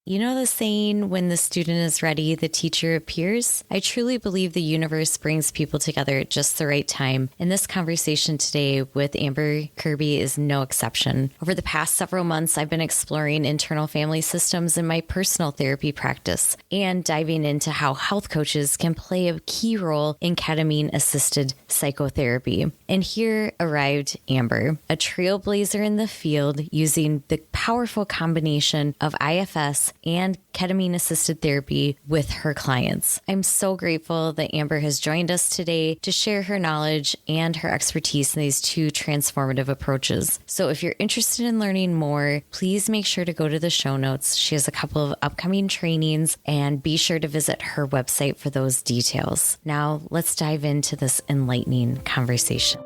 You know the saying, when the student is ready, the teacher appears? I truly believe the universe brings people together at just the right time, and this conversation today with Amber Kerby is no exception. Over the past several months, I've been exploring internal family systems in my personal therapy practice and diving into how health coaches can play a key role in ketamine-assisted psychotherapy. And here arrived Amber, a trailblazer in the field using the powerful combination of IFS and ketamine-assisted therapy with her clients. I'm so grateful that Amber has joined us today to share her knowledge and her expertise in these two transformative approaches. So if you're interested in learning more, please make sure to go to the show notes. She has a couple of upcoming trainings, and be sure to visit her website for those details. Now, let's dive into this enlightening conversation.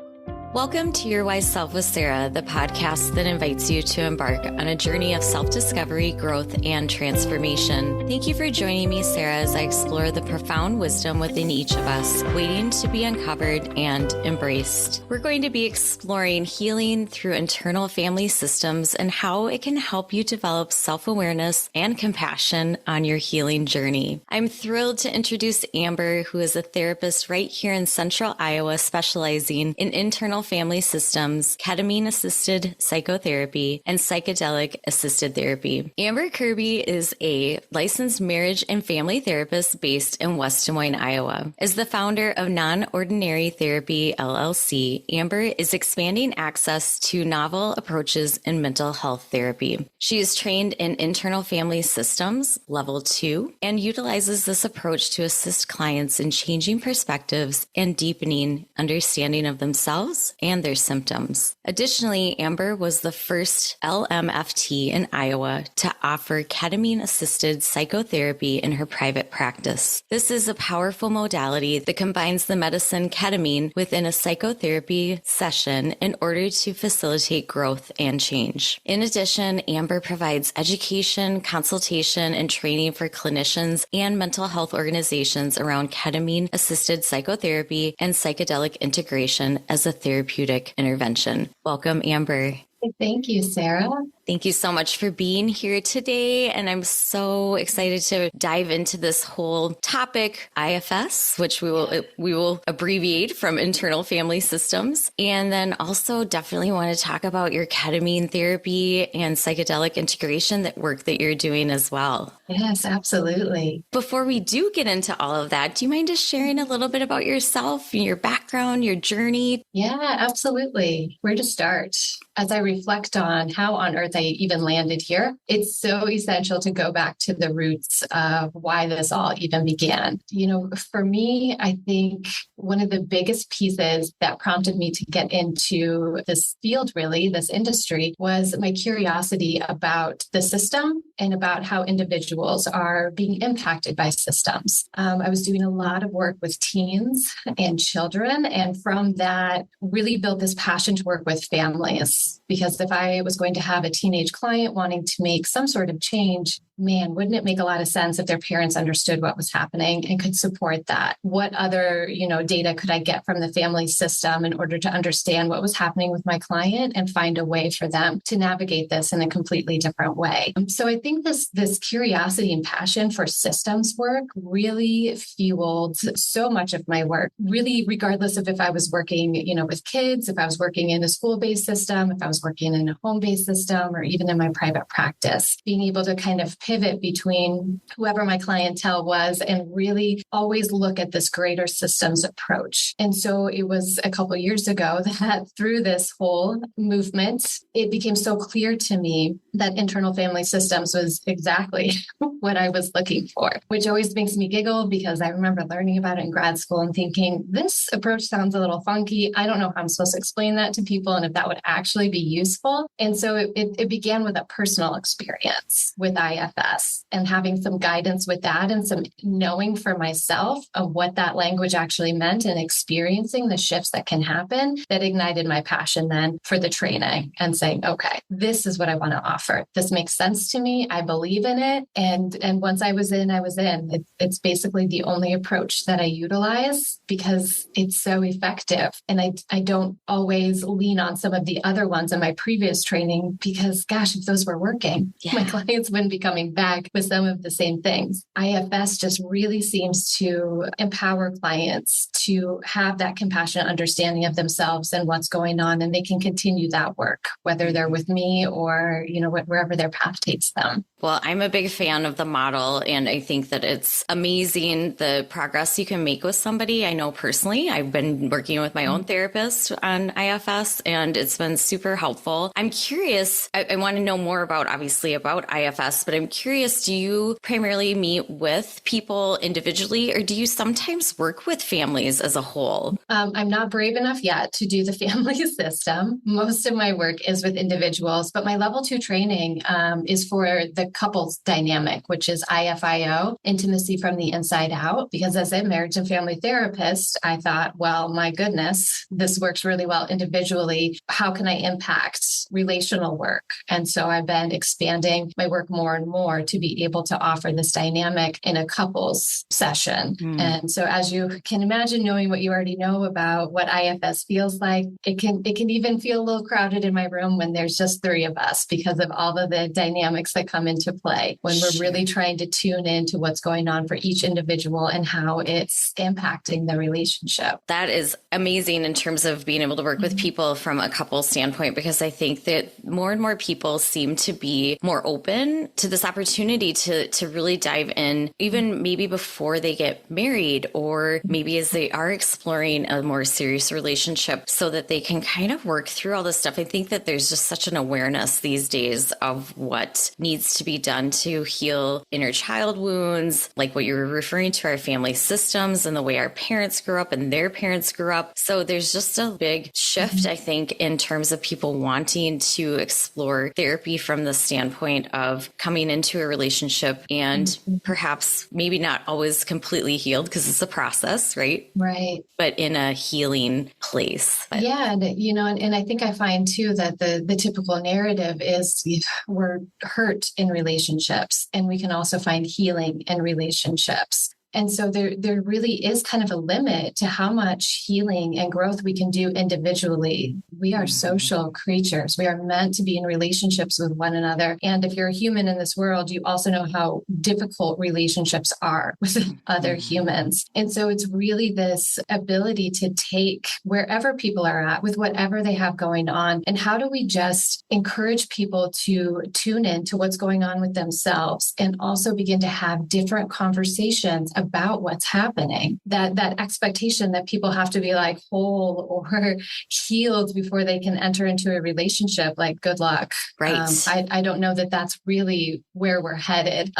Welcome to Your Wise Self with Sara, the podcast that invites you to embark on a journey of self-discovery, growth, and transformation. Thank you for joining me, Sara, as I explore the profound wisdom within each of us, waiting to be uncovered and embraced. We're going to be exploring healing through internal family systems and how it can help you develop self-awareness and compassion on your healing journey. I'm thrilled to introduce Amber, who is a therapist right here in Central Iowa, specializing in internal family systems, ketamine-assisted psychotherapy, and psychedelic-assisted therapy. Amber Kerby is a licensed marriage and family therapist based in West Des Moines, Iowa. As the founder of Non-Ordinary Therapy, LLC, Amber is expanding access to novel approaches in mental health therapy. She is trained in internal family systems, level 2, and utilizes this approach to assist clients in changing perspectives and deepening understanding of themselves and their symptoms. Additionally, Amber was the first LMFT in Iowa to offer ketamine-assisted psychotherapy in her private practice. This is a powerful modality that combines the medicine ketamine within a psychotherapy session in order to facilitate growth and change. In addition, Amber provides education, consultation, and training for clinicians and mental health organizations around ketamine-assisted psychotherapy and psychedelic integration as a therapeutic intervention. Welcome, Amber. Thank you, Sara. Thank you so much for being here today. And I'm so excited to dive into this whole topic, IFS, which we will abbreviate from internal family systems. And then also definitely want to talk about your ketamine therapy and psychedelic integration, that work that you're doing as well. Yes, absolutely. Before we do get into all of that, do you mind just sharing a little bit about yourself, your background, your journey? Yeah, absolutely. Where to start? As I reflect on how on earth I even landed here, it's so essential to go back to the roots of why this all even began. You know, for me, I think one of the biggest pieces that prompted me to get into this field, really, this industry, was my curiosity about the system and about how individuals are being impacted by systems. I was doing a lot of work with teens and children, and from that, really built this passion to work with families. Because if I was going to have a teenage client wanting to make some sort of change, man, wouldn't it make a lot of sense if their parents understood what was happening and could support that? What other, data could I get from the family system in order to understand what was happening with my client and find a way for them to navigate this in a completely different way? So I think this curiosity and passion for systems work really fueled so much of my work, really, regardless of if I was working, with kids, if I was working in a school-based system, if I was working in a home-based system, or even in my private practice, being able to kind of pivot between whoever my clientele was and really always look at this greater systems approach. And so it was a couple of years ago that through this whole movement, it became so clear to me that internal family systems was exactly what I was looking for, which always makes me giggle because I remember learning about it in grad school and thinking, this approach sounds a little funky. I don't know how I'm supposed to explain that to people and if that would actually be useful. And so it began with a personal experience with IFS and having some guidance with that and some knowing for myself of what that language actually meant and experiencing the shifts that can happen that ignited my passion then for the training and saying, okay, this is what I want to offer. offer. This makes sense to me. I believe in it. And once I was in, I was in. It's basically the only approach that I utilize because it's so effective. And I don't always lean on some of the other ones in my previous training because, gosh, if those were working, my clients wouldn't be coming back with some of the same things. IFS just really seems to empower clients to have that compassionate understanding of themselves and what's going on, and they can continue that work, whether they're with me or, wherever their path takes them. Well, I'm a big fan of the model, and I think that it's amazing the progress you can make with somebody. I know personally, I've been working with my own therapist on IFS, and it's been super helpful. I'm curious, I want to know more about IFS, but I'm curious, do you primarily meet with people individually, or do you sometimes work with families as a whole? I'm not brave enough yet to do the family system. Most of my work is with individuals, but my level 2 training is for the couples dynamic, which is IFIO, intimacy from the inside out. Because as a marriage and family therapist, I thought, well, my goodness, this works really well individually. How can I impact relational work? And so I've been expanding my work more and more to be able to offer this dynamic in a couples session. And so as you can imagine, knowing what you already know about what IFS feels like, it can even feel a little crowded in my room when there's just 3 of us because of all of the dynamics that come into play when we're really trying to tune into what's going on for each individual and how it's impacting the relationship. That is amazing in terms of being able to work with people from a couple standpoint, because I think that more and more people seem to be more open to this opportunity to really dive in, even maybe before they get married, or maybe as they are exploring a more serious relationship, so that they can kind of work through all this stuff. I think that there's just such an awareness these days of what needs to be done to heal inner child wounds, like what you were referring to, our family systems and the way our parents grew up and their parents grew up. So there's just a big shift, I think, in terms of people wanting to explore therapy from the standpoint of coming into a relationship and perhaps maybe not always completely healed, because it's a process, right? Right. But in a healing place. Yeah. And I think I find too that the typical narrative is we're hurt in relationships, and we can also find healing in relationships. And so there really is kind of a limit to how much healing and growth we can do individually. We are social creatures. We are meant to be in relationships with one another. And if you're a human in this world, you also know how difficult relationships are with other humans. And so it's really this ability to take wherever people are at with whatever they have going on. And how do we just encourage people to tune in to what's going on with themselves and also begin to have different conversations about what's happening, that expectation that people have to be like whole or healed before they can enter into a relationship, like good luck. Right. I don't know that that's really where we're headed,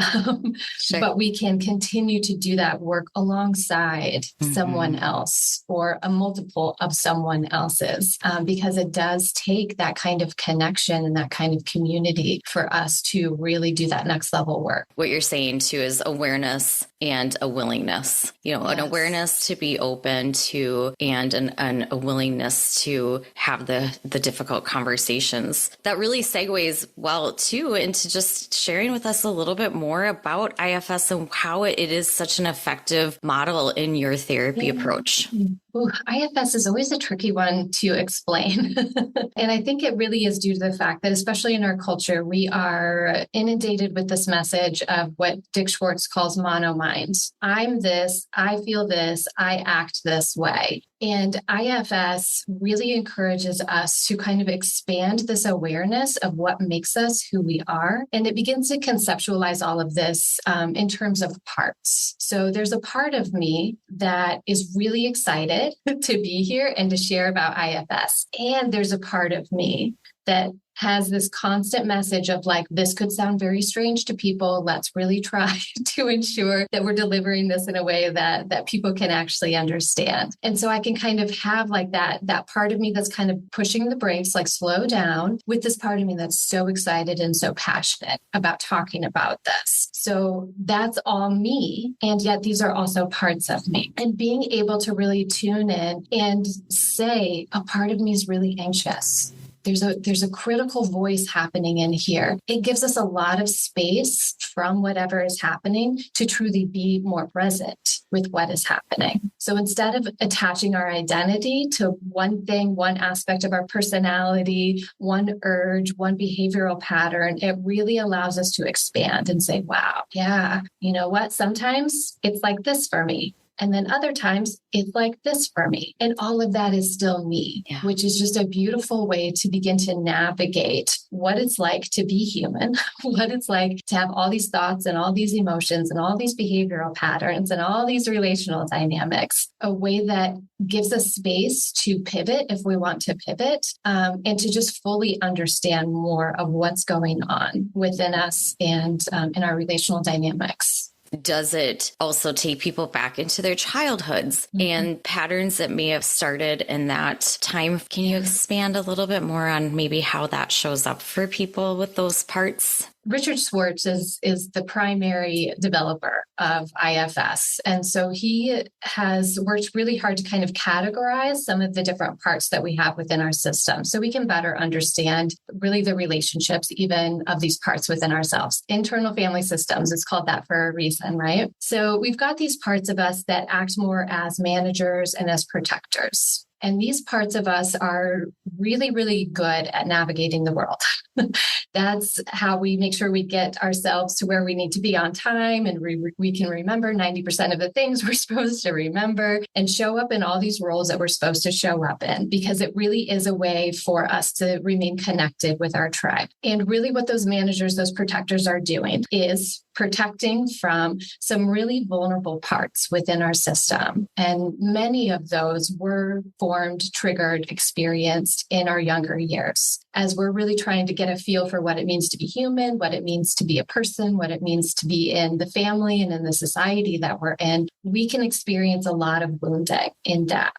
but we can continue to do that work alongside someone else or a multiple of someone else's, because it does take that kind of connection and that kind of community for us to really do that next level work. What you're saying too is awareness and a willingness, an awareness to be open to, and a willingness to have the difficult conversations. That really segues well too into just sharing with us a little bit more about IFS and how it is such an effective model in your therapy approach. Ooh, IFS is always a tricky one to explain. And I think it really is due to the fact that, especially in our culture, we are inundated with this message of what Dick Schwartz calls monomind. I'm this, I feel this, I act this way. And IFS really encourages us to kind of expand this awareness of what makes us who we are. And it begins to conceptualize all of this in terms of parts. So there's a part of me that is really excited to be here and to share about IFS. And there's a part of me that has this constant message of like, this could sound very strange to people. Let's really try to ensure that we're delivering this in a way that people can actually understand. And so I can kind of have like that part of me that's kind of pushing the brakes, like slow down, with this part of me that's so excited and so passionate about talking about this. So that's all me. And yet these are also parts of me. And being able to really tune in and say, a part of me is really anxious. there's a critical voice happening in here. It gives us a lot of space from whatever is happening to truly be more present with what is happening. So instead of attaching our identity to one thing, one aspect of our personality, one urge, one behavioral pattern, it really allows us to expand and say, wow, yeah, you know what? Sometimes it's like this for me. And then other times it's like this for me. And all of that is still me, which is just a beautiful way to begin to navigate what it's like to be human, what it's like to have all these thoughts and all these emotions and all these behavioral patterns and all these relational dynamics, a way that gives us space to pivot if we want to pivot, and to just fully understand more of what's going on within us and in our relational dynamics. Does it also take people back into their childhoods and patterns that may have started in that time? Can you expand a little bit more on maybe how that shows up for people with those parts? Richard Schwartz is the primary developer of IFS. And so he has worked really hard to kind of categorize some of the different parts that we have within our system so we can better understand really the relationships even of these parts within ourselves. Internal family systems, it's called that for a reason, right? So we've got these parts of us that act more as managers and as protectors. And these parts of us are really, really good at navigating the world. That's how we make sure we get ourselves to where we need to be on time. And we can remember 90% of the things we're supposed to remember and show up in all these roles that we're supposed to show up in, because it really is a way for us to remain connected with our tribe. And really what those managers, those protectors are doing is protecting from some really vulnerable parts within our system. And many of those were formed, triggered, experienced in our younger years, as we're really trying to get a feel for what it means to be human, what it means to be a person, what it means to be in the family and in the society that we're in. We can experience a lot of wounding in that.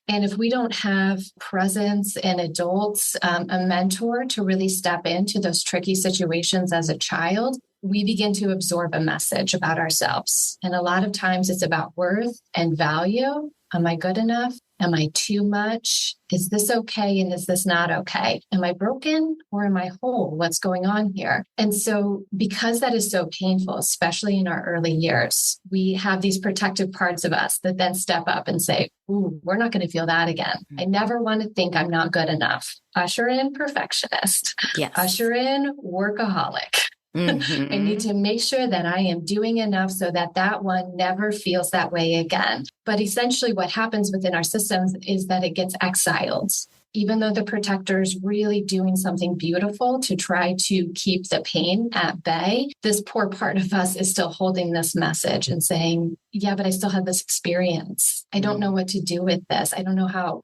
And if we don't have presence in adults, a mentor to really step into those tricky situations as a child, we begin to absorb a message about ourselves. And a lot of times it's about worth and value. Am I good enough? Am I too much? Is this okay? And is this not okay? Am I broken or am I whole? What's going on here? And so because that is so painful, especially in our early years, we have these protective parts of us that then step up and say, ooh, we're not going to feel that again. I never want to think I'm not good enough. Usher in perfectionist. Yes. Usher in workaholic. I need to make sure that I am doing enough so that that one never feels that way again. But essentially what happens within our systems is that it gets exiled. Even though the protector is really doing something beautiful to try to keep the pain at bay, this poor part of us is still holding this message and saying, yeah, but I still have this experience. I don't know what to do with this. I don't know how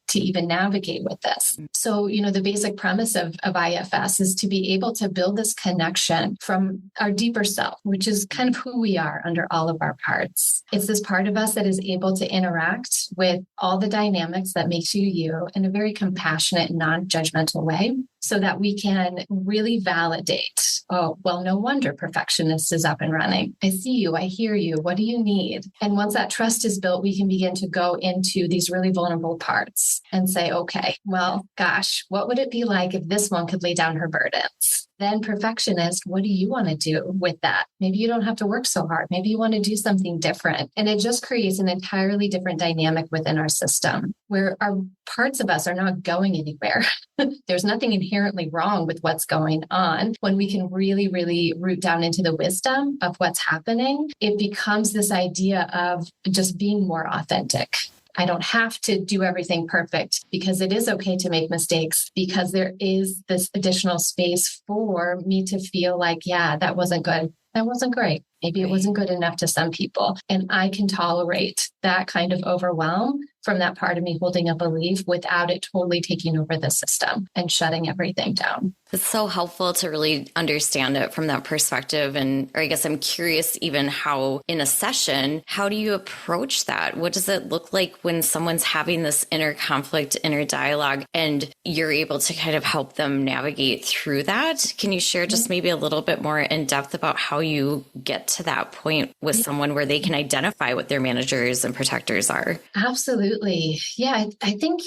to even navigate with this. So, the basic premise of IFS is to be able to build this connection from our deeper self, which is kind of who we are under all of our parts. It's this part of us that is able to interact with all the dynamics that makes you you in a very compassionate, non-judgmental way, so that we can really validate, oh, well, no wonder perfectionist is up and running. I see you. I hear you. What do you need? And once that trust is built, we can begin to go into these really vulnerable parts and say, okay, well, gosh, what would it be like if this one could lay down her burdens? Then perfectionist, what do you want to do with that? Maybe you don't have to work so hard. Maybe you want to do something different. And it just creates an entirely different dynamic within our system where our parts of us are not going anywhere. There's nothing inherently wrong with what's going on. When we can really, really root down into the wisdom of what's happening, it becomes this idea of just being more authentic. I don't have to do everything perfect, because it is okay to make mistakes, because there is this additional space for me to feel like, yeah, that wasn't good. That wasn't great. Maybe it wasn't good enough to some people. And I can tolerate that kind of overwhelm from that part of me holding a belief without it totally taking over the system and shutting everything down. It's so helpful to really understand it from that perspective. Or I guess I'm curious even how in a session, how do you approach that? What does it look like when someone's having this inner conflict, inner dialogue, and you're able to kind of help them navigate through that? Can you share just maybe a little bit more in depth about how you get to that point with someone where they can identify what their managers and protectors are? Absolutely. Yeah, I think,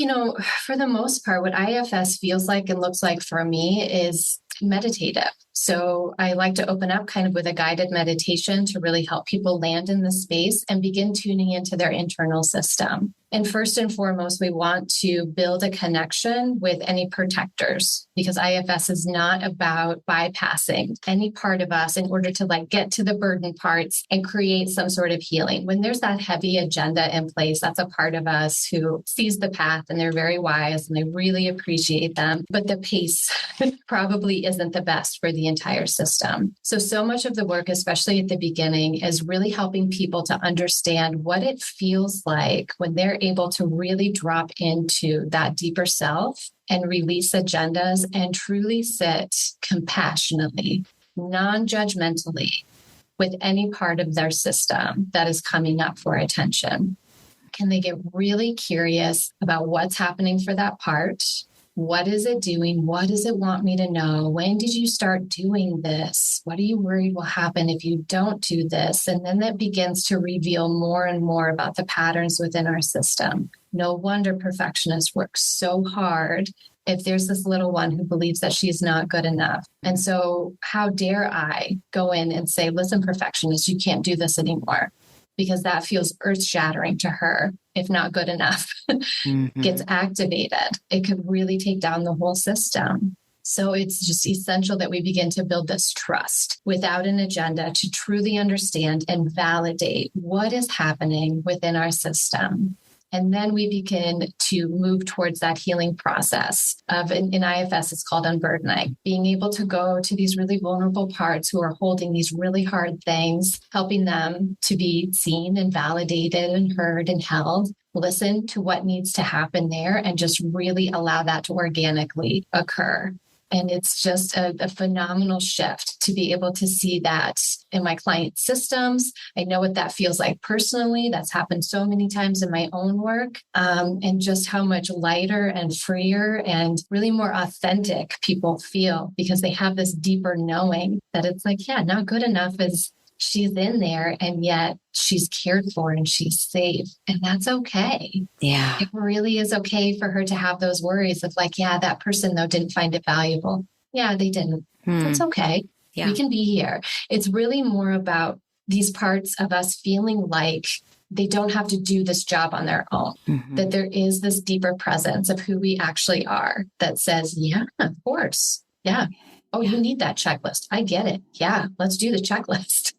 for the most part, what IFS feels like and looks like for me is meditative. So I like to open up kind of with a guided meditation to really help people land in the space and begin tuning into their internal system. And first and foremost, we want to build a connection with any protectors, because IFS is not about bypassing any part of us in order to get to the burden parts and create some sort of healing. When there's that heavy agenda in place, that's a part of us who sees the path and they're very wise and they really appreciate them. But the pace probably isn't the best for the entire system. So much of the work, especially at the beginning, is really helping people to understand what it feels like when they're able to really drop into that deeper self and release agendas and truly sit compassionately, non-judgmentally with any part of their system that is coming up for attention. Can they get really curious about what's happening for that part? What is it doing? What does it want me to know? When did you start doing this? What are you worried will happen if you don't do this? And then that begins to reveal more and more about the patterns within our system. No wonder perfectionists work so hard if there's this little one who believes that she's not good enough. And so how dare I go in and say, listen, perfectionist, you can't do this anymore, because that feels earth-shattering to her. If not good enough gets activated, it could really take down the whole system. So it's just essential that we begin to build this trust without an agenda to truly understand and validate what is happening within our system. And then we begin to move towards that healing process of, in IFS, it's called unburdening, being able to go to these really vulnerable parts who are holding these really hard things, helping them to be seen and validated and heard and held, listen to what needs to happen there, and just really allow that to organically occur. And it's just a phenomenal shift to be able to see that in my client systems. I know what that feels like personally. That's happened so many times in my own work, and just how much lighter and freer and really more authentic people feel, because they have this deeper knowing that it's like, yeah, not good enough is she's in there, and yet she's cared for and she's safe. And that's okay. Yeah. It really is okay for her to have those worries of yeah, that person though didn't find it valuable. Yeah, they didn't. That's okay. Yeah. We can be here. It's really more about these parts of us feeling like they don't have to do this job on their own, that there is this deeper presence of who we actually are that says, yeah, of course. Yeah. Oh, you need that checklist. I get it. Yeah, let's do the checklist.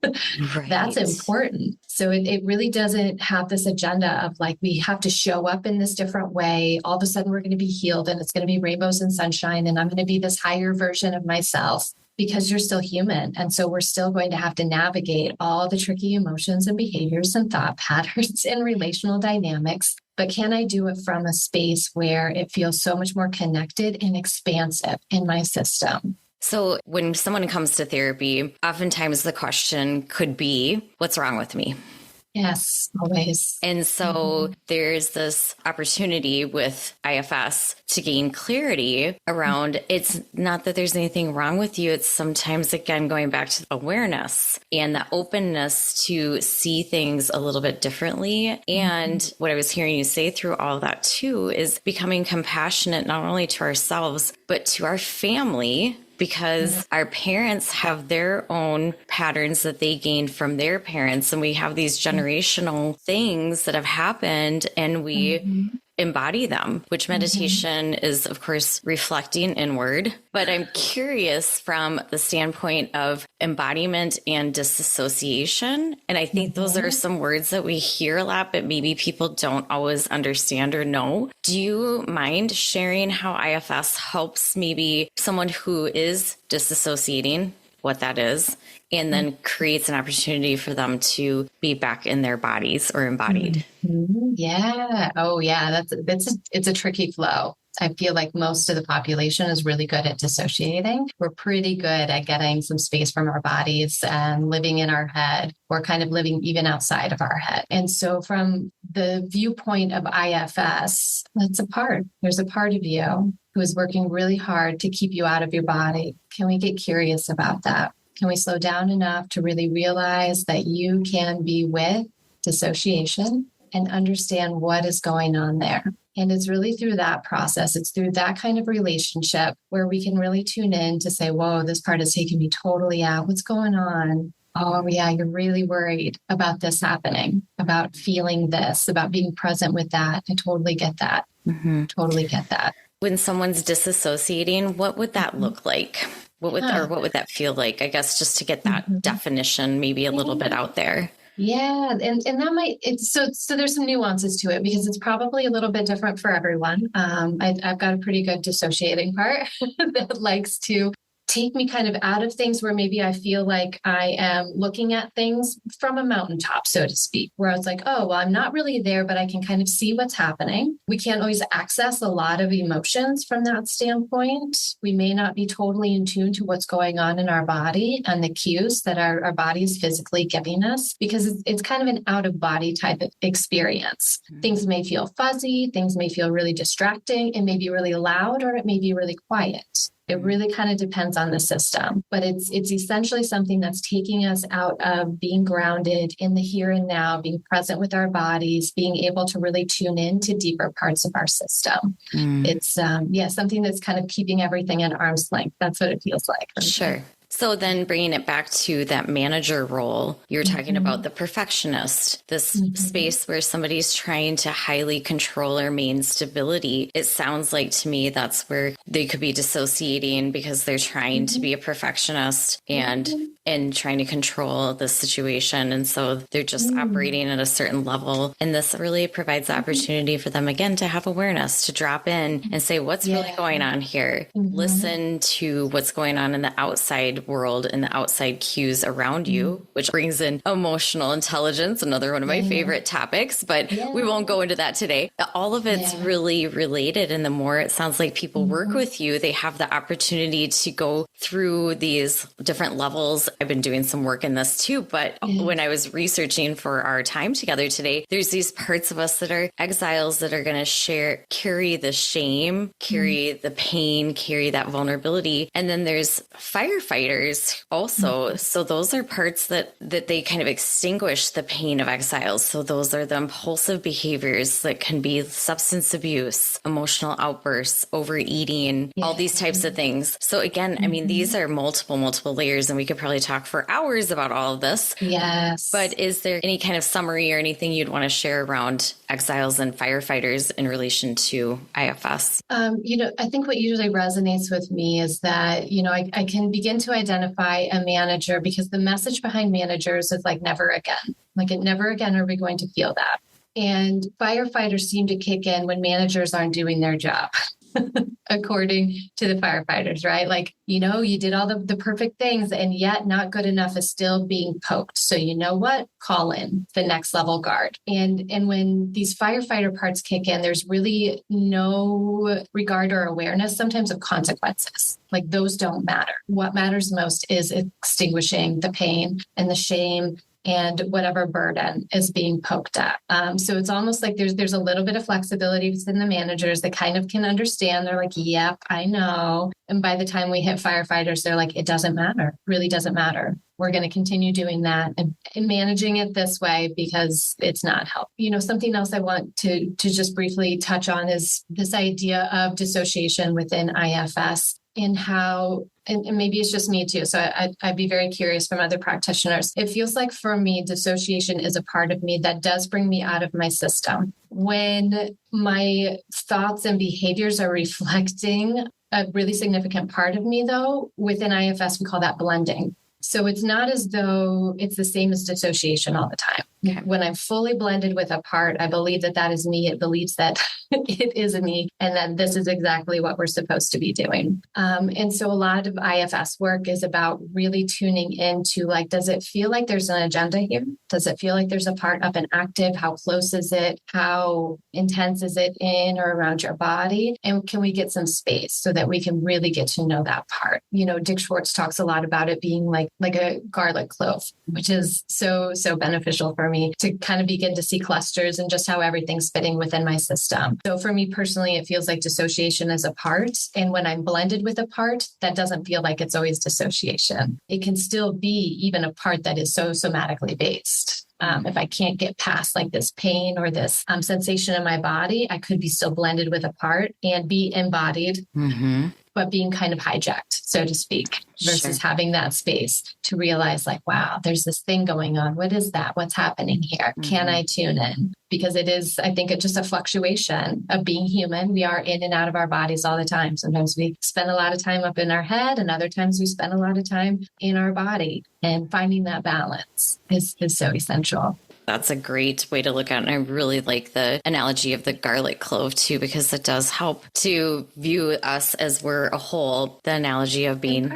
Right. That's important. So it really doesn't have this agenda of we have to show up in this different way. All of a sudden we're going to be healed and it's going to be rainbows and sunshine and I'm going to be this higher version of myself, because you're still human. And so we're still going to have to navigate all the tricky emotions and behaviors and thought patterns and relational dynamics. But can I do it from a space where it feels so much more connected and expansive in my system? So when someone comes to therapy, oftentimes the question could be, what's wrong with me? Yes, always. And so there's this opportunity with IFS to gain clarity around, it's not that there's anything wrong with you. It's sometimes, again, going back to awareness and the openness to see things a little bit differently. And what I was hearing you say through all of that too is becoming compassionate, not only to ourselves, but to our family, because our parents have their own patterns that they gained from their parents. And we have these generational things that have happened and we embody them, which meditation is, of course, reflecting inward. But I'm curious from the standpoint of embodiment and disassociation. And I think those are some words that we hear a lot, but maybe people don't always understand or know. Do you mind sharing how IFS helps maybe someone who is disassociating, what that is, and then creates an opportunity for them to be back in their bodies or embodied? Yeah. Oh, yeah. It's a tricky flow. I feel like most of the population is really good at dissociating. We're pretty good at getting some space from our bodies and living in our head, or kind of living even outside of our head. And so from the viewpoint of IFS, there's a part of you who is working really hard to keep you out of your body. Can we get curious about that? Can we slow down enough to really realize that you can be with dissociation and understand what is going on there? And it's really through that process. It's through that kind of relationship where we can really tune in to say, whoa, this part is taking me totally out. What's going on? Oh, yeah, you're really worried about this happening, about feeling this, about being present with that. I totally get that. Totally get that. When someone's disassociating, what would that look like? What would that feel like? I guess just to get that definition maybe a little bit out there. Yeah. And that so there's some nuances to it because it's probably a little bit different for everyone. I've got a pretty good dissociating part that likes to take me kind of out of things where maybe I feel like I am looking at things from a mountaintop, so to speak, where I was like, oh, well, I'm not really there, but I can kind of see what's happening. We can't always access a lot of emotions from that standpoint. We may not be totally in tune to what's going on in our body and the cues that our body is physically giving us, because it's kind of an out of body type of experience. Things may feel fuzzy, things may feel really distracting, it may be really loud, or it may be really quiet. It really kind of depends on the system, but it's essentially something that's taking us out of being grounded in the here and now, being present with our bodies, being able to really tune in to deeper parts of our system. It's, something that's kind of keeping everything at arm's length. That's what it feels like. Sure. So then bringing it back to that manager role, you're talking about the perfectionist, this space where somebody's trying to highly control or maintain stability. It sounds like to me that's where they could be dissociating because they're trying to be a perfectionist and trying to control the situation. And so they're just operating at a certain level. And this really provides the opportunity for them, again, to have awareness, to drop in and say, what's really going on here? Listen to what's going on in the outside world and the outside cues around you, which brings in emotional intelligence, another one of my favorite topics, but we won't go into that today. All of it's really related. And the more it sounds like people work with you, they have the opportunity to go through these different levels. I've been doing some work in this too, but when I was researching for our time together today, there's these parts of us that are exiles that are going to carry the shame, carry the pain, carry that vulnerability. And then there's firefighters also. So those are parts that they kind of extinguish the pain of exiles. So those are the impulsive behaviors that can be substance abuse, emotional outbursts, overeating, all these types of things. So again, I mean, these are multiple layers, and we could probably talk for hours about all of this. Yes. But is there any kind of summary or anything you'd want to share around exiles and firefighters in relation to IFS? I think what usually resonates with me is that, I can begin to identify a manager because the message behind managers is like, never again. Like, never again are we going to feel that. And firefighters seem to kick in when managers aren't doing their job. According to the firefighters, right? Like, you did all the perfect things and yet not good enough is still being poked. So you know what? Call in the next level guard. And when these firefighter parts kick in, there's really no regard or awareness sometimes of consequences. Like, those don't matter. What matters most is extinguishing the pain and the shame and whatever burden is being poked at. So it's almost like there's a little bit of flexibility within the managers that kind of can understand. They're like, yep, I know. And by the time we hit firefighters, they're like, it doesn't matter. It really doesn't matter. We're going to continue doing that and managing it this way because it's not helpful. Something else I want to just briefly touch on is this idea of dissociation within IFS and how, and maybe it's just me too. So I'd be very curious from other practitioners. It feels like for me, dissociation is a part of me that does bring me out of my system. When my thoughts and behaviors are reflecting a really significant part of me, though, within IFS, we call that blending. So it's not as though it's the same as dissociation all the time. Okay. When I'm fully blended with a part, I believe that is me. It believes that it is me and that this is exactly what we're supposed to be doing. And so a lot of IFS work is about really tuning into, like, does it feel like there's an agenda here? Does it feel like there's a part up and active? How close is it? How intense is it in or around your body? And can we get some space so that we can really get to know that part? Dick Schwartz talks a lot about it being like a garlic clove, which is so beneficial for me. me to kind of begin to see clusters and just how everything's fitting within my system. So for me personally, it feels like dissociation is a part. And when I'm blended with a part, that doesn't feel like it's always dissociation. It can still be even a part that is so somatically based. If I can't get past like this pain or this sensation in my body, I could be still blended with a part and be embodied, but being kind of hijacked, so to speak, versus having that space to realize like, wow, there's this thing going on. What is that? What's happening here? Can I tune in? Because it is, I think it's just a fluctuation of being human. We are in and out of our bodies all the time. Sometimes we spend a lot of time up in our head and other times we spend a lot of time in our body, and finding that balance is so essential. That's a great way to look at it. And I really like the analogy of the garlic clove too, because it does help to view us as we're a whole. The analogy of being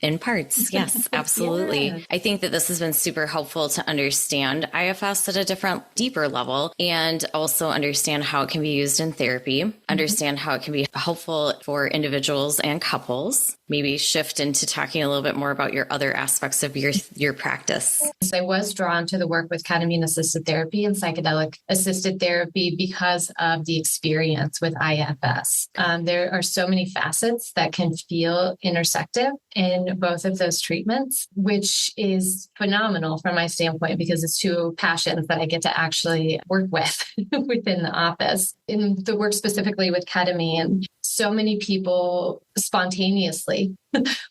in parts. Yes, absolutely. Yeah. I think that this has been super helpful to understand IFS at a different, deeper level, and also understand how it can be used in therapy, understand how it can be helpful for individuals and couples. Maybe shift into talking a little bit more about your other aspects of your practice. I was drawn to the work with ketamine-assisted therapy and psychedelic-assisted therapy because of the experience with IFS. There are so many facets that can feel intersective in both of those treatments, which is phenomenal from my standpoint because it's two passions that I get to actually work with within the office. In the work specifically with ketamine, so many people spontaneously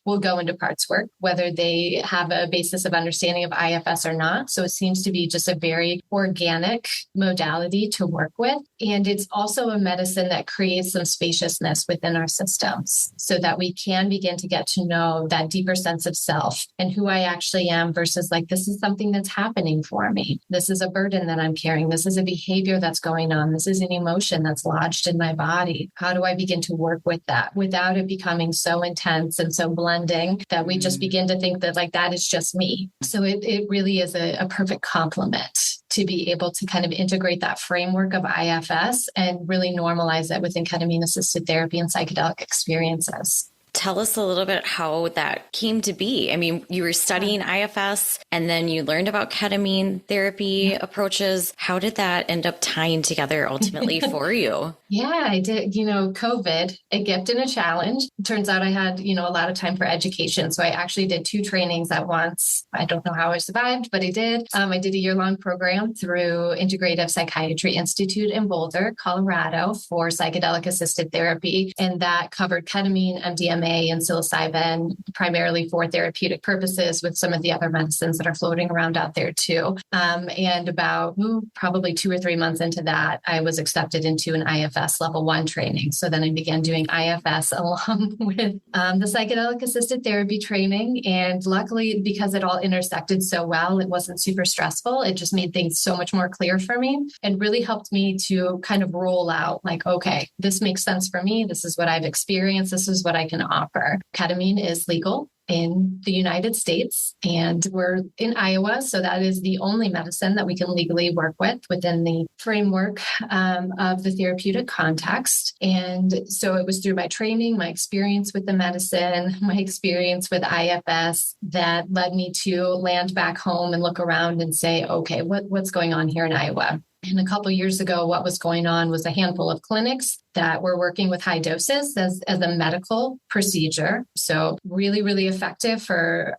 will go into parts work, whether they have a basis of understanding of IFS or not. So it seems to be just a very organic modality to work with. And it's also a medicine that creates some spaciousness within our systems so that we can begin to get to know that deeper sense of self and who I actually am versus like, this is something that's happening for me. This is a burden that I'm carrying. This is a behavior that's going on. This is an emotion that's lodged in my body. How do I begin to work with that without it becoming so intense and so blending that we just begin to think that like that is just me. So it really is a perfect complement to be able to kind of integrate that framework of IFS and really normalize it within ketamine-assisted therapy and psychedelic experiences. Tell us a little bit how that came to be. I mean, you were studying IFS and then you learned about ketamine therapy approaches. How did that end up tying together ultimately for you? Yeah, I did. COVID, a gift and a challenge. It turns out I had, a lot of time for education. So I actually did 2 trainings at once. I don't know how I survived, but I did. I did a year-long program through Integrative Psychiatry Institute in Boulder, Colorado for psychedelic-assisted therapy. And that covered ketamine, MDMA, and psilocybin, primarily for therapeutic purposes with some of the other medicines that are floating around out there too. And about probably 2 or 3 months into that, I was accepted into an IFS level 1 training. So then I began doing IFS along with the psychedelic assisted therapy training. And luckily, because it all intersected so well, it wasn't super stressful. It just made things so much more clear for me and really helped me to kind of roll out like, okay, this makes sense for me. This is what I've experienced. This is what I can offer. Ketamine is legal in the United States, and we're in Iowa. So that is the only medicine that we can legally work with within the framework of the therapeutic context. And so it was through my training, my experience with the medicine, my experience with IFS that led me to land back home and look around and say, okay, what's going on here in Iowa? And a couple of years ago, what was going on was a handful of clinics that were working with high doses as a medical procedure. So really, really effective for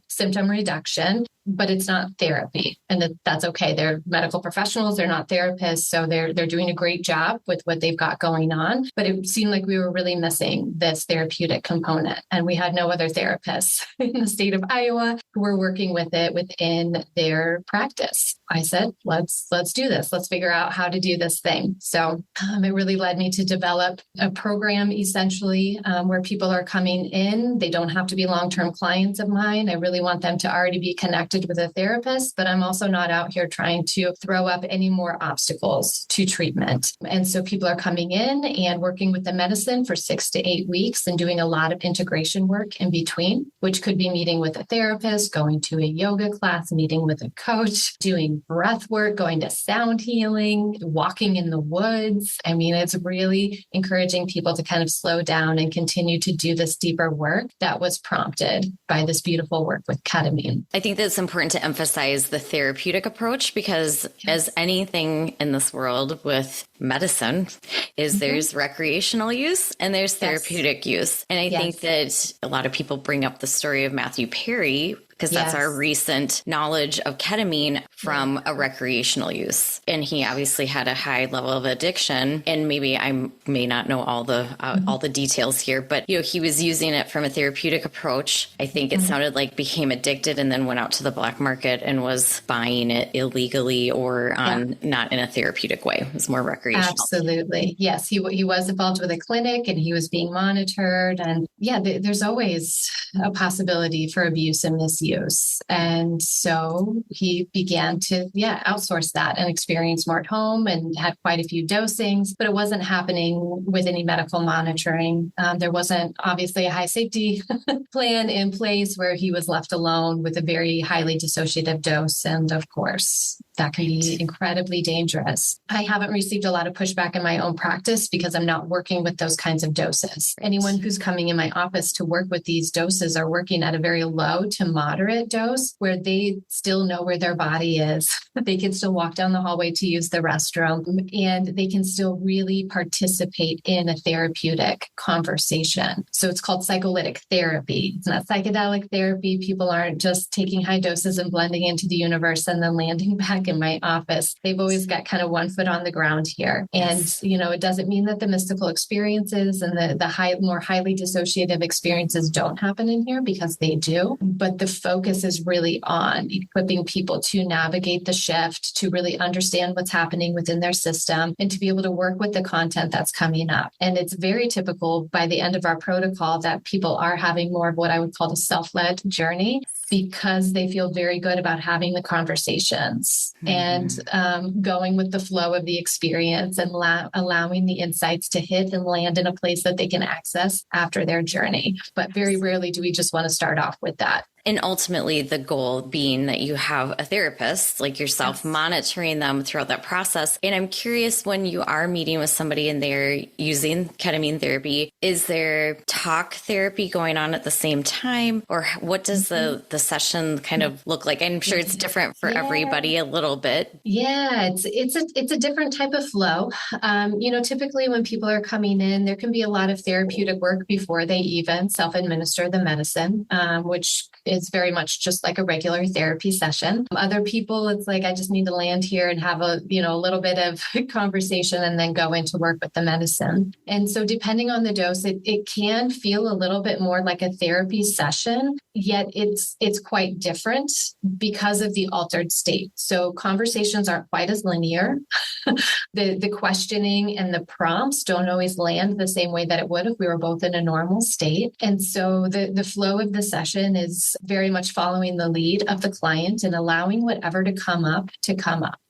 symptom reduction, but it's not therapy. And that's okay. They're medical professionals. They're not therapists. So they're doing a great job with what they've got going on. But it seemed like we were really missing this therapeutic component. And we had no other therapists in the state of Iowa who were working with it within their practice. I said, let's do this. Let's figure out how to do this thing. So it really led me to develop a program essentially where people are coming in. They don't have to be long-term clients of mine. I really want them to already be connected with a therapist, but I'm also not out here trying to throw up any more obstacles to treatment. And so people are coming in and working with the medicine for 6 to 8 weeks and doing a lot of integration work in between, which could be meeting with a therapist, going to a yoga class, meeting with a coach, doing breath work, going to sound healing, walking in the woods. I mean, it's really encouraging people to kind of slow down and continue to do this deeper work that was prompted by this beautiful work with ketamine. I think that it's important to emphasize the therapeutic approach because as anything in this world with medicine is there's recreational use and there's therapeutic use. And I think that a lot of people bring up the story of Matthew Perry because that's our recent knowledge of ketamine from a recreational use. And he obviously had a high level of addiction. And maybe I may not know all the details here, but he was using it from a therapeutic approach. I think it sounded like became addicted and then went out to the black market and was buying it illegally or not in a therapeutic way. It was more recreational. Absolutely. Yes. He was involved with a clinic and he was being monitored. And there's always a possibility for abuse and misuse. And so he began to, outsource that and experience more at home and had quite a few dosings, but it wasn't happening with any medical monitoring. There wasn't obviously a high safety plan in place where he was left alone with a very highly dissociative dose. And of course, that can be incredibly dangerous. I haven't received a lot of pushback in my own practice because I'm not working with those kinds of doses. Anyone who's coming in my office to work with these doses are working at a very low to moderate dose where they still know where their body is. They can still walk down the hallway to use the restroom and they can still really participate in a therapeutic conversation. So it's called psycholytic therapy. It's not psychedelic therapy. People aren't just taking high doses and blending into the universe and then landing back in my office. They've always got kind of one foot on the ground here. And, it doesn't mean that the mystical experiences and the more highly dissociative experiences don't happen in here because they do. But the focus is really on equipping people to navigate the shift, to really understand what's happening within their system and to be able to work with the content that's coming up. And it's very typical by the end of our protocol that people are having more of what I would call a self-led journey because they feel very good about having the conversations and going with the flow of the experience and allowing the insights to hit and land in a place that they can access after their journey. But very rarely do we just want to start off with that. And ultimately, the goal being that you have a therapist like yourself monitoring them throughout that process. And I'm curious, when you are meeting with somebody and they're using ketamine therapy, is there talk therapy going on at the same time? Or what does the session kind of look like? I'm sure it's different for everybody a little bit. Yeah, it's a different type of flow. Typically when people are coming in, there can be a lot of therapeutic work before they even self-administer the medicine, which is very much just like a regular therapy session. Other people, it's like, I just need to land here and have a little bit of conversation and then go into work with the medicine. And so depending on the dose, it can feel a little bit more like a therapy session, yet it's quite different because of the altered state. So conversations aren't quite as linear. The questioning and the prompts don't always land the same way that it would if we were both in a normal state. And so the flow of the session is very much following the lead of the client and allowing whatever to come up.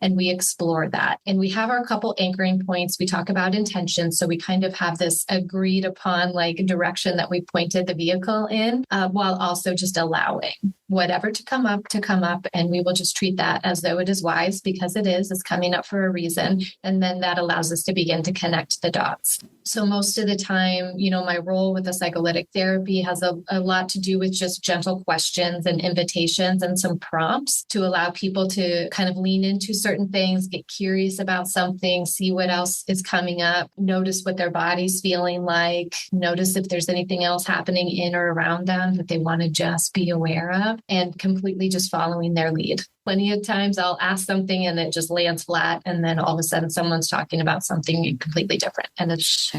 And we explore that. And we have our couple anchoring points. We talk about intention. So we kind of have this agreed upon direction that we pointed the vehicle in, while also just allowing whatever to come up. And we will just treat that as though it is wise because it's coming up for a reason. And then that allows us to begin to connect the dots. So most of the time, my role with the psycholytic therapy has a lot to do with just gentle questions and invitations and some prompts to allow people to kind of lean into certain things, get curious about something, see what else is coming up, notice what their body's feeling like, notice if there's anything else happening in or around them that they want to just be aware of, and completely just following their lead. Plenty of times I'll ask something and it just lands flat. And then all of a sudden someone's talking about something completely different. And it's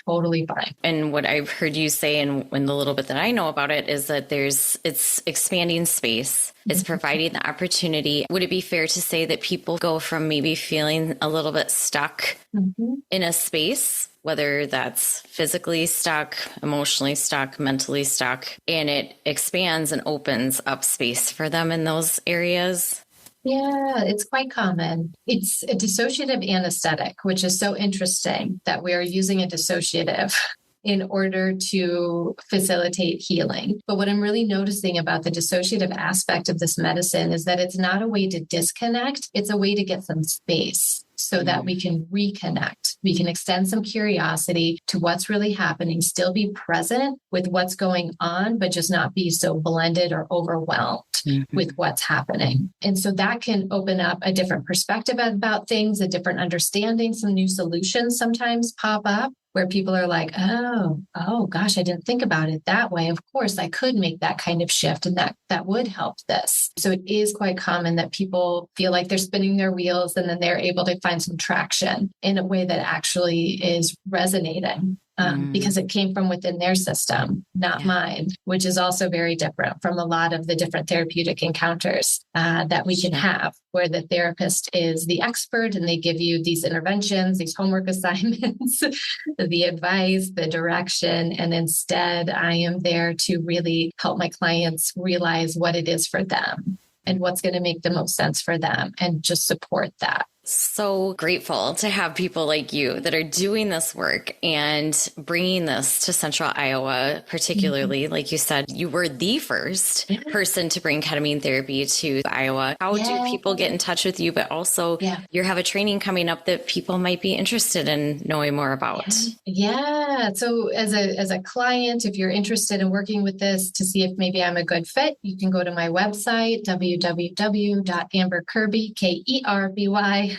totally fine. And what I've heard you say and the little bit that I know about it is that it's expanding space. It's providing the opportunity. Would it be fair to say that people go from maybe feeling a little bit stuck in a space, whether that's physically stuck, emotionally stuck, mentally stuck, and it expands and opens up space for them in those areas? Yeah, it's quite common. It's a dissociative anesthetic, which is so interesting that we are using a dissociative in order to facilitate healing. But what I'm really noticing about the dissociative aspect of this medicine is that it's not a way to disconnect. It's a way to get some space. so that we can reconnect. We can extend some curiosity to what's really happening, still be present with what's going on, but just not be so blended or overwhelmed with what's happening. And so that can open up a different perspective about things, a different understanding. Some new solutions sometimes pop up where people are like, oh gosh, I didn't think about it that way. Of course, I could make that kind of shift, and that would help this. So it is quite common that people feel like they're spinning their wheels, and then they're able to find some traction in a way that actually is resonating. Because it came from within their system, not mine, which is also very different from a lot of the different therapeutic encounters that we can have, where the therapist is the expert and they give you these interventions, these homework assignments, the advice, the direction. And instead, I am there to really help my clients realize what it is for them and what's going to make the most sense for them, and just support that. So grateful to have people like you that are doing this work and bringing this to Central Iowa, particularly. Like you said, you were the first person to bring ketamine therapy to Iowa. How do people get in touch with you? But also you have a training coming up that people might be interested in knowing more about. So as a client, if you're interested in working with this to see if maybe I'm a good fit, you can go to my website, www.amberkerby.com.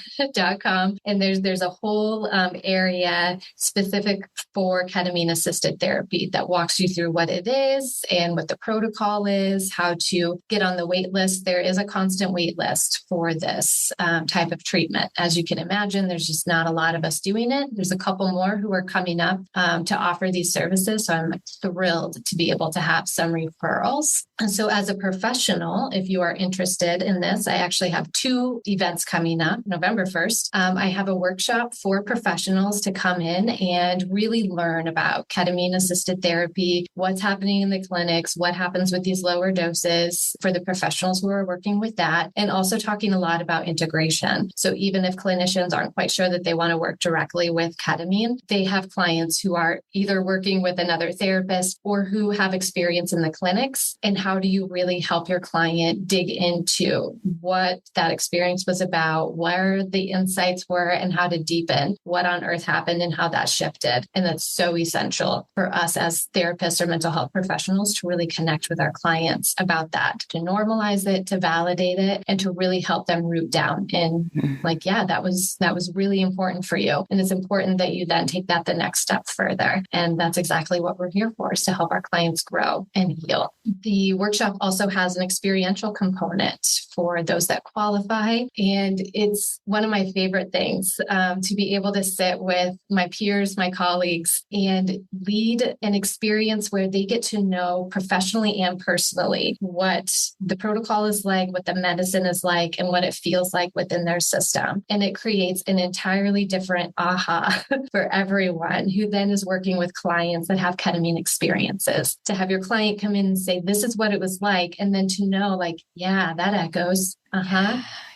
And there's a whole area specific for ketamine-assisted therapy that walks you through what it is and what the protocol is, how to get on the wait list. There is a constant wait list for this type of treatment. As you can imagine, there's just not a lot of us doing it. There's a couple more who are coming up to offer these services. So I'm thrilled to be able to have some referrals. And so as a professional, if you are interested in this, I actually have 2 events coming up. November 1st, I have a workshop for professionals to come in and really learn about ketamine-assisted therapy, what's happening in the clinics, what happens with these lower doses for the professionals who are working with that, and also talking a lot about integration. So even if clinicians aren't quite sure that they want to work directly with ketamine, they have clients who are either working with another therapist or who have experience in the clinics. And how do you really help your client dig into what that experience was about, where the insights were, and how to deepen what on earth happened and how that shifted. And that's so essential for us as therapists or mental health professionals to really connect with our clients about that, to normalize it, to validate it, and to really help them root down in that was really important for you. And it's important that you then take that the next step further. And that's exactly what we're here for, is to help our clients grow and heal. The workshop also has an experiential component for those that qualify. And it's one of my favorite things to be able to sit with my peers, my colleagues, and lead an experience where they get to know professionally and personally what the protocol is like, what the medicine is like, and what it feels like within their system. And it creates an entirely different aha for everyone who then is working with clients that have ketamine experiences. To have your client come in and say, this is what it was like, and then to know, like, yeah, that echoes.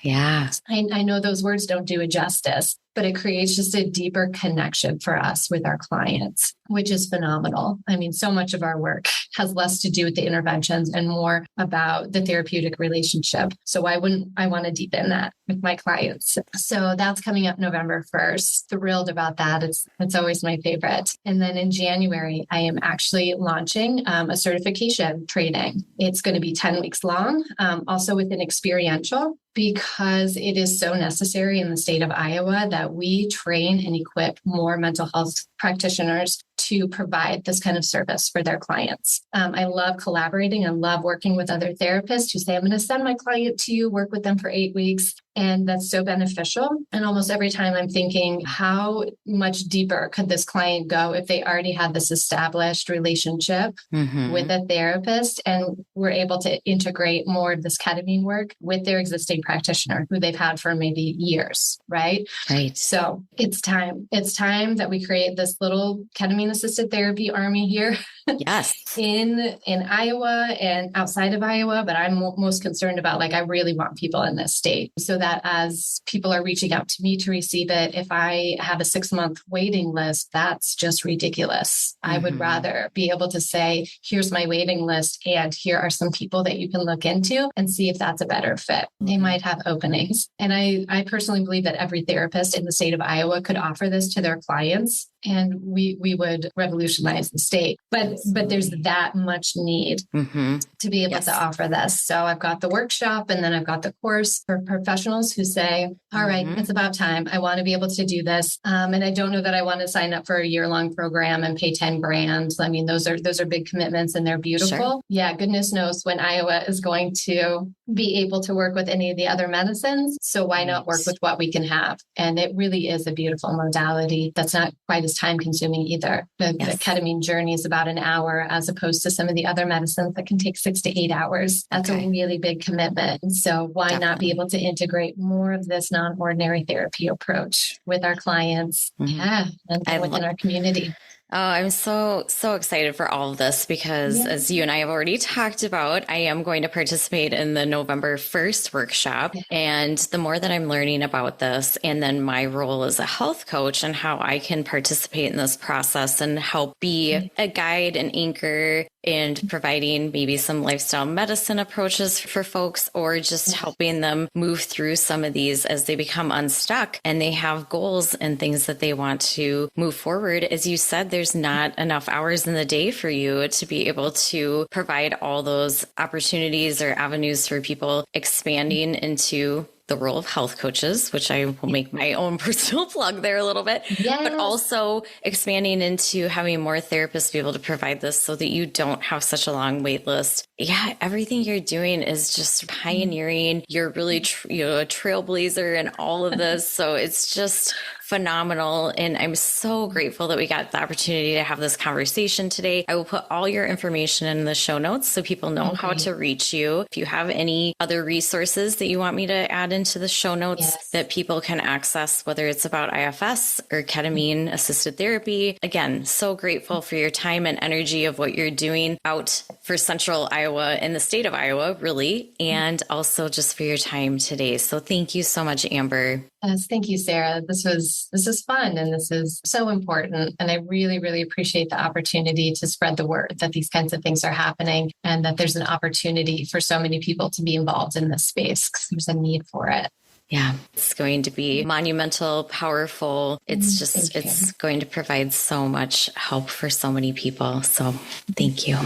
Yeah. I know those words don't do it justice, but it creates just a deeper connection for us with our clients, which is phenomenal. I mean, so much of our work has less to do with the interventions and more about the therapeutic relationship. So why wouldn't I want to deepen that with my clients? So that's coming up November 1st. Thrilled about that. It's always my favorite. And then in January, I am actually launching a certification training. It's going to be 10 weeks long, also with an experiential, because it is so necessary in the state of Iowa that we train and equip more mental health practitioners to provide this kind of service for their clients. I love collaborating. I love working with other therapists who say, I'm going to send my client to you, work with them for 8 weeks. And that's so beneficial. And almost every time I'm thinking, how much deeper could this client go if they already had this established relationship with a therapist and were able to integrate more of this ketamine work with their existing practitioner who they've had for maybe years, right? Right. So it's time. It's time that we create this this little ketamine-assisted therapy army here. Yes. in Iowa and outside of Iowa, but I'm most concerned about, like, I really want people in this state so that as people are reaching out to me to receive it, if I have a 6-month waiting list, that's just ridiculous. I would rather be able to say, here's my waiting list and here are some people that you can look into and see if that's a better fit. They might have openings. And I personally believe that every therapist in the state of Iowa could offer this to their clients, and we would revolutionize the state. But there's that much need to be able to offer this. So I've got the workshop, and then I've got the course for professionals who say, all right, it's about time. I want to be able to do this. And I don't know that I want to sign up for a year-long program and pay 10 grand. I mean, those are big commitments and they're beautiful. Sure. Yeah, goodness knows when Iowa is going to be able to work with any of the other medicines. So why not work with what we can have? And it really is a beautiful modality that's not quite as time consuming either. The ketamine journey is about an hour as opposed to some of the other medicines that can take 6 to 8 hours. That's a really big commitment. And so why not be able to integrate more of this non-ordinary therapy approach with our clients and within our community? Oh, I'm so excited for all of this because as you and I have already talked about, I am going to participate in the November 1st workshop. And the more that I'm learning about this, and then my role as a health coach and how I can participate in this process and help be a guide and anchor and providing maybe some lifestyle medicine approaches for folks, or just helping them move through some of these as they become unstuck and they have goals and things that they want to move forward. As you said, there's not enough hours in the day for you to be able to provide all those opportunities or avenues for people expanding into the role of health coaches, which I will make my own personal plug there a little bit, but also expanding into having more therapists be able to provide this so that you don't have such a long wait list. Yeah, everything you're doing is just pioneering. You're really, a trailblazer in all of this. So it's just phenomenal. And I'm so grateful that we got the opportunity to have this conversation today. I will put all your information in the show notes so people know how to reach you. If you have any other resources that you want me to add into the show notes that people can access, whether it's about IFS or ketamine-assisted therapy. Again, so grateful for your time and energy of what you're doing out for Central Iowa and the state of Iowa, really, and also just for your time today. So thank you so much, Amber. Yes, thank you, Sara. This is fun and this is so important. And I really, really appreciate the opportunity to spread the word that these kinds of things are happening and that there's an opportunity for so many people to be involved in this space because there's a need for it. Yeah, it's going to be monumental, powerful. It's going to provide so much help for so many people. So thank you.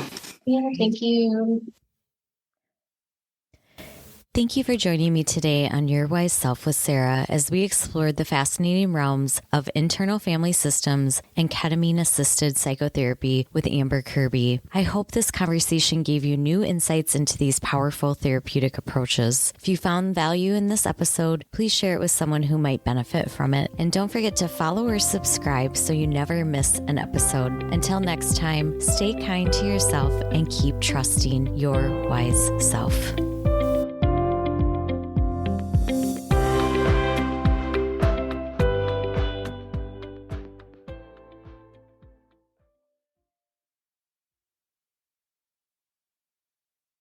Yeah, thank you. Thank you for joining me today on Your Wise Self with Sara as we explored the fascinating realms of internal family systems and ketamine-assisted psychotherapy with Amber Kerby. I hope this conversation gave you new insights into these powerful therapeutic approaches. If you found value in this episode, please share it with someone who might benefit from it. And don't forget to follow or subscribe so you never miss an episode. Until next time, stay kind to yourself and keep trusting your wise self.